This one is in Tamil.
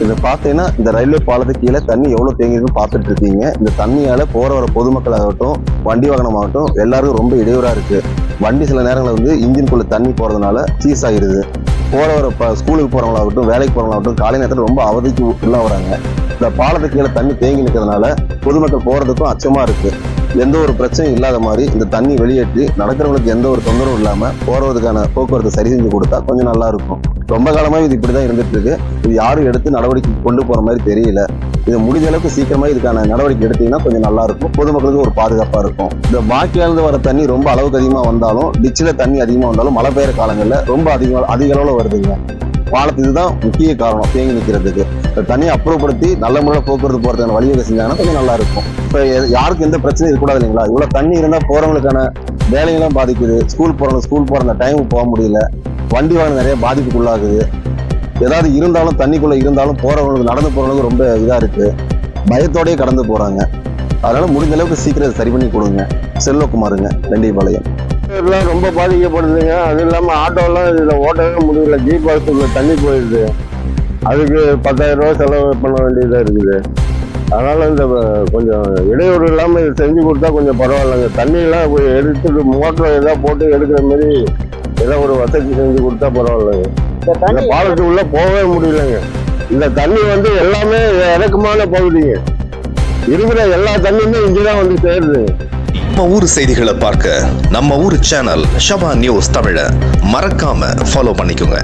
இதை பார்த்தீங்கன்னா இந்த ரயில்வே பாலத்துக்கு கீழே தண்ணி எவ்வளவு தேங்கிருக்குன்னு பார்த்துட்டு இருக்கீங்க. இந்த தண்ணியால போற வர பொதுமக்கள் ஆகட்டும், வண்டி வாகனம் ஆகட்டும், எல்லாருக்கும் ரொம்ப இடையூறா இருக்கு. வண்டி சில நேரங்களில் வந்து இன்ஜின்குள்ள தண்ணி போறதுனால சீஸ் ஆகிருது. போற வர ஸ்கூலுக்கு போறவங்களாகட்டும், வேலைக்கு போறவங்களாகட்டும், காலை நேரத்தில் ரொம்ப அவதிக்கு உள்ள வராங்க. இந்த பாலத்துக்கு கீழே தண்ணி தேங்கி நிற்கிறதுனால பொதுமக்கள் போறதுக்கும் அச்சமா இருக்கு. எந்த ஒரு பிரச்சனையும் இல்லாத மாதிரி இந்த தண்ணி வெளியேற்றி நடக்கிறவங்களுக்கு எந்த ஒரு தொந்தரவும் இல்லாம போறதுக்கான போக்குவரத்து சரி செஞ்சு கொடுத்தா கொஞ்சம் நல்லா இருக்கும். ரொம்ப காலமா இது இப்படிதான் இருந்துட்டு இருக்கு. இது யாரும் எடுத்து நடவடிக்கை கொண்டு போற மாதிரி தெரியல. இது முடிஞ்ச அளவுக்கு சீக்கிரமா இதுக்கான நடவடிக்கை எடுத்தீங்கன்னா கொஞ்சம் நல்லா இருக்கும். பொதுமக்களுக்கு ஒரு பாதுகாப்பா இருக்கும். இந்த பாக்கியிலிருந்து வர தண்ணி ரொம்ப அளவுக்கு அதிகமா வந்தாலும், டிச்சில தண்ணி அதிகமா வந்தாலும் மழை பெய்யுற காலங்கள்ல ரொம்ப அதிக அளவுல வருதுங்க. பாலத்து இதுதான் முக்கிய காரணம் தேங்கி நிற்கிறதுக்கு. இந்த தண்ணியை அப்புறப்படுத்தி நல்ல முறையில் போக்குவரத்து போறதுக்கான வழிவகை செஞ்சாங்கன்னா கொஞ்சம் நல்லா இருக்கும். இப்போ யாருக்கும் எந்த பிரச்சனையும் இருக்கக்கூடாது இல்லைங்களா? இவ்வளவு தண்ணி இருந்தா போறவங்களுக்கான வேலைகளும் பாதிக்குது. ஸ்கூல் போற அந்த டைம் போக முடியல. வண்டி வாகனம் நிறைய பாதிப்புக்குள்ளாகுது. ஏதாவது இருந்தாலும் தண்ணிக்குள்ள இருந்தாலும் போறவங்களுக்கு நடந்து போறவங்களுக்கு ரொம்ப இதா இருக்கு. பயத்தோடய கடந்து போறாங்க. அதனால முடிஞ்ச அளவுக்கு சீக்கிரம் சரி பண்ணி கொடுங்க. செல்வகுமாருங்க, வெண்டிபாளையம். எல்லாம் ரொம்ப பாதிக்கப்படுதுங்க. அது இல்லாம ஆட்டோலாம் இதுல ஓட்டவே முடியல. ஜீப் பஸ்ல தண்ணி போயிடுது. அதுக்கு 10,000 ரூபாய் செலவு பண்ண வேண்டியதா இருக்குது. அதனால இந்த கொஞ்சம் இடையூறு இல்லாம இது செஞ்சு கொடுத்தா கொஞ்சம் பரவாயில்லைங்க. தண்ணியெல்லாம் எடுத்துட்டு மோட்டர் ஏதாவது போட்டு எடுக்கிற மாதிரி ஏதோ ஒரு வசதி செஞ்சு கொடுத்தா பரவாயில்லைங்க. இந்த பாலத்துக்குள்ள போகவே முடியலங்க. இந்த தண்ணி வந்து எல்லாமே இறக்கமான பகுதிங்க. இருக்கிற எல்லா தண்ணியுமே இங்கதான் வந்து சேருது. நம்ம ஊர் செய்திகளை பார்க்க நம்ம ஊர் சேனல் ஷபா நியூஸ் தமிழை மறக்காம ஃபாலோ பண்ணிக்கோங்க.